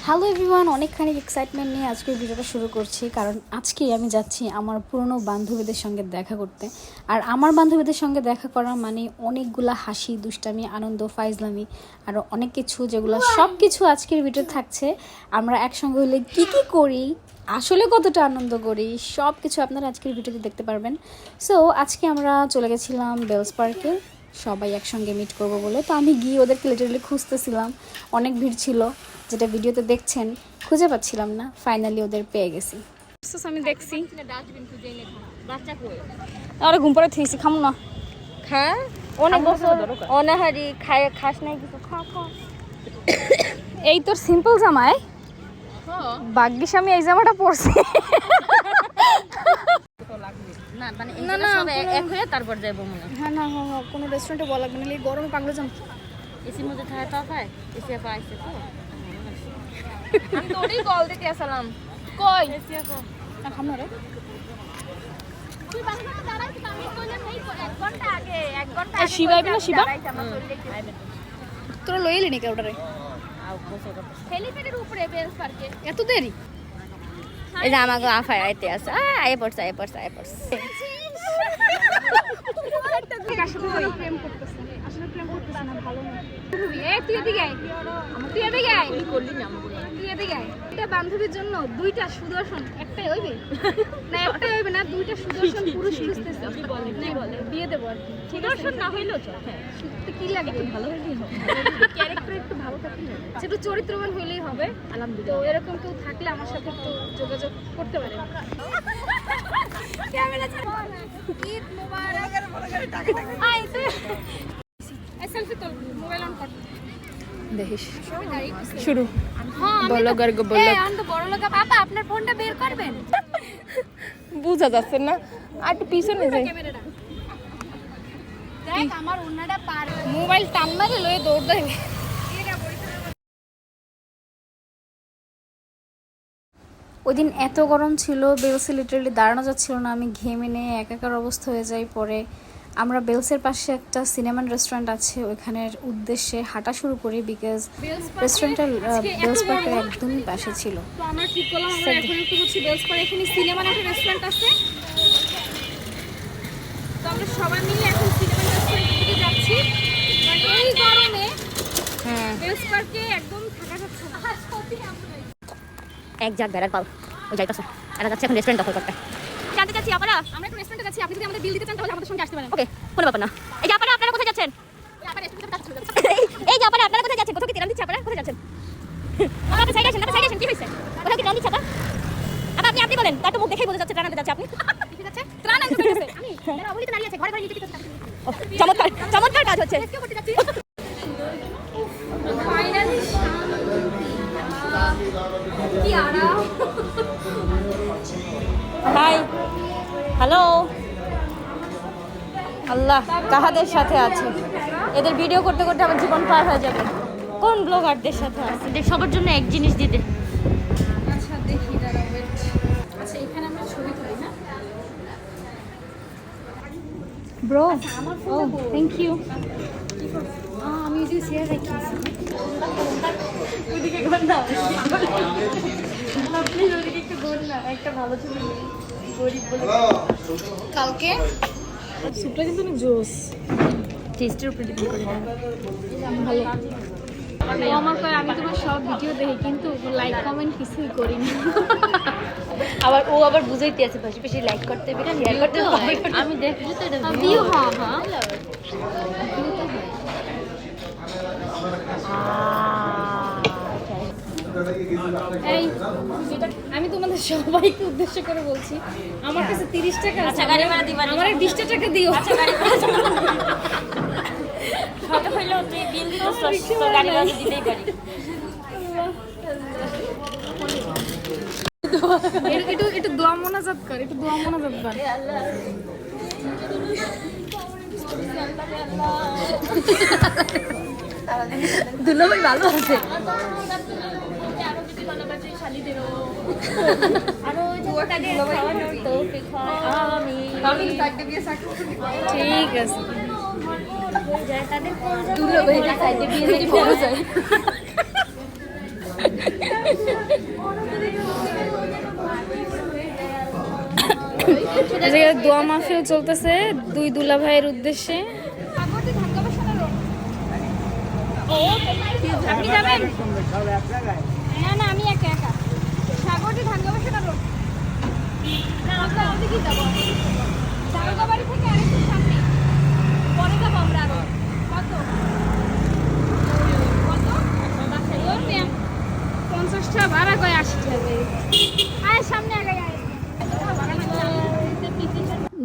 Hello everyone, অনেকখানি excitement নিয়ে আজকের ভিডিওটা শুরু করছি, কারণ আজকেই আমি যাচ্ছি আমার পুরনো বান্ধবীদের সঙ্গে দেখা করতে। আর আমার বান্ধবীদের সঙ্গে দেখা করা মানে অনেকগুলা হাসি, দুষ্টামি, আনন্দ, ফাইজলামি আর অনেক কিছু, যেগুলো সব কিছু আজকের ভিডিও থাকছে। আমরা একসঙ্গে হলে কি কি করি, আসলে কতটা আনন্দ করি, সব কিছু আপনারা আজকের ভিডিওতে দেখতে পারবেন। সো আজকে আমরা চলে গেছিলাম বেলস পার্কে সবাই একসঙ্গে মিট করবো বলে। তো আমি গিয়ে ওদেরকে লিটারালি খুঁজতেছিলাম, অনেক ভিড় ছিল, যেটা ভিডিওতে দেখছেন, খুঁজে পাচ্ছিলাম না। ফাইনালি ওদের পেয়ে গেছি। আমি দেখছি আর ঘুম পড়ে থিয়েছি, খামু না খা অনেক বছর অনাহারি খায় খাস নাই কিছু খা খা। এই তোর সিম্পল জামাই, ভাগ্যিস আমি এই জামাটা পরছি। না মানে না না এক হয়ে তারপর যাবো মনে। হ্যাঁ না হ্যাঁ হ্যাঁ, কোনো রেস্টুরেন্টে বলা লাগবে না, গরমে পাগলে যাম। এসির মধ্যে থাকে তো পায় এসি আপা আইছে তো আমি তো ওরই কল দিতে আসলাম কই এসি আপা না খামু রে। তুই বাসা দাঁড়াই আমি কইলাম এই 1 ঘন্টা আগে 1 ঘন্টা আগে শিবাইবে না শিবা আইবে তোরা লই এলি নাকি ওটারে? আও বসে কথা হেলিপ্যাডের উপরে বেলস পার্কে এত দেরি? এই যে আমাগো আফাই আইতে আছে আয় পড়ছে আসলে প্রেম করতেছে, আসলে প্রেম করতেছে না, ভালো না। এই তুই এদিকে আয়, তুই এদিকে আয়, কি করলি না আমাকে তুই এদিকে আয়। এটা বান্ধবীর জন্য দুইটা সুদর্শন, একটাই হইবে না, একটাই হইবে না, দুইটা সুদর্শন পুরুষ খুঁজতেছে। কি বলে কি বলে বিয়ে দেবো আর কি। সুদর্শন না হইলো চল হ্যাঁ তো কি লাগে, ভালো হইলেই হবে, ক্যারেক্টার একটু ভালো থাকলে সেটা চরিত্রবান হইলেই হবে। আলহামদুলিল্লাহ। তো এরকম কেউ থাকলে আমার সাথে একটু যোগাযোগ করতে পারেন। ক্যামেরা ছাড়ো, ঈদ মোবারক। আই তুই সেলফি তোল, মোবাইল অন কর, দেখিস শুরু। হ্যাঁ বলগার গো বলগ আমি তো বড় লোক। পাপা আপনার ফোনটা বের করবেন? বুঝা যাচ্ছে না আর একটু পিছনে যাই ক্যামেরাটা দেখ, আমার ওন্নাটা পার মোবাইল টান মারে লয়ে দৌড় দেয়। ওই দিন এত গরম ছিল, বেলসে লিটারালি দাঁড়ানো যাচ্ছিল না, আমি ঘেমে নিয়ে একাকার অবস্থা হয়ে যাই। পরে আমরা বেলসের পাশে একটা সিনেমান রেস্টুরেন্ট আছে, ওইখানের উদ্দেশ্যে হাঁটা শুরু করি, বিকজ রেস্টুরেন্টটা বেলস পার্কের একদমই পাশে ছিল। তো আমরা ঠিক করলাম আমরা এখন একটু হচ্ছে বেলস পার্কে, এখানে সিনেমান একটা রেস্টুরেন্ট আছে, তো আমরা সবাই মিলে এখন সিনেমান রেস্টুরেন্টের দিকে যাচ্ছি। কারণ এই গরমে বেলস পার্কে একদম থাকা যাচ্ছে না। এক জাগ বেড়ার পাল ও যাইতাছে এরা যাচ্ছে এখন রেস্টুরেন্ট দখল করতে জানতে চাচ্ছি আপনারা আমরা এখন রেস্টুরেন্টে যাচ্ছি, আপনি যদি আমাদের বিল দিতে চান তাহলে আমাদের সঙ্গে আসতে পারেন। ওকে কোনো ব্যাপার না এই যে আপনারা কোথায় যাচ্ছেন এই যে আপনারা কোথায় যাচ্ছেন কোথাও কি তেরান দিচ্ছে আপনারা কোথায় যাচ্ছেন আপনি সাইড আসেন কি হয়েছে কোথাও কি তেরান দিচ্ছে আপনি বলেন তার তো মুখ দেখেই বোঝা যাচ্ছে তেরান আনতে যাচ্ছে আপনি ঠিক আছে ত্রাণ আনতে যাচ্ছে আমি অবলি তো দাঁড়িয়ে আছে ঘরে নিতে দিতে চমৎকার কাজ হচ্ছে ফাইনালি কি আরাম। হাই হ্যালো আল্লাহ কাহাদের সাথে আছে এদের ভিডিও করতে করতে আমার জীবন পার হয়ে যাবে কোন ব্লগারদের সাথে আছে দেখ সবার জন্য এক জিনিস দিতে আচ্ছা দেখি দাঁড়াও, ওয়েট। আচ্ছা এখানে আমরা ছবি তুলি না ব্রো? আমার ফোন থ্যাংক ইউ। আমি যে শেয়ার রাখিয়েছি ওদিকে ঘর না আপনি ওদিকে একটু ঘর না একটা ভালো ছবি গরিব বলে কালকে সুপটা কিন্তু অনেক জোস টেস্টের উপর ডিপেন্ড করে ভালো। ও আমার কয় আমি তোমার সব ভিডিও দেখি কিন্তু লাইক কমেন্ট কিছুই করি না। আবার বুঝাইতে আছে পাশে পাশে লাইক করতে হবে না শেয়ার করতে হবে আমি দেখি তো এটা ভিউ হ্যাঁ হ্যাঁ এই আমি তোমাদের সবাইকে উদ্দেশ্য করে বলছি, আমার কাছে 30 টাকা আছে, আচ্ছা গাড়ি ভাড়া দিবা আমার 20 টাকা দিও। আচ্ছা গাড়ি ভাড়া ছোট হইলো তুই বিল দিতেছ তো গাড়ি ভাড়া দিতেই পারি একটু দোয়া মোনাজাত কর, একটু দোয়া মোনাজাত কর। দুলাভাই ভালো আছে ঠিক আছে দুলাভাই সাইডে বিয়ে দোয়া মাহফিল চলতেছে দুই দুলা ভাইয়ের উদ্দেশ্যে। আপনি যাবেন? না না, আমি একা একা। সাগরটি ধান গবেষণা রোড। না আমরা ওদিকে যাবো। সাগরবাড়ি থেকে আরেকটু সামনে। পরে যাবো আমরা আরো। কত? কত? ওর মেয়ে 50 টাকা ভাড়া কয় 80 টাকা। আয় সামনে আগে আয়।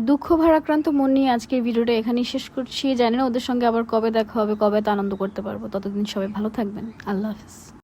দুঃখ ভারাক্রান্ত মন নিয়ে আজকের ভিডিওটা এখানেই শেষ করছি। জানি না ওদের সঙ্গে আবার কবে দেখা হবে, কবে তা আনন্দ করতে পারবো। ততদিন সবাই ভালো থাকবেন। আল্লাহ হাফেজ।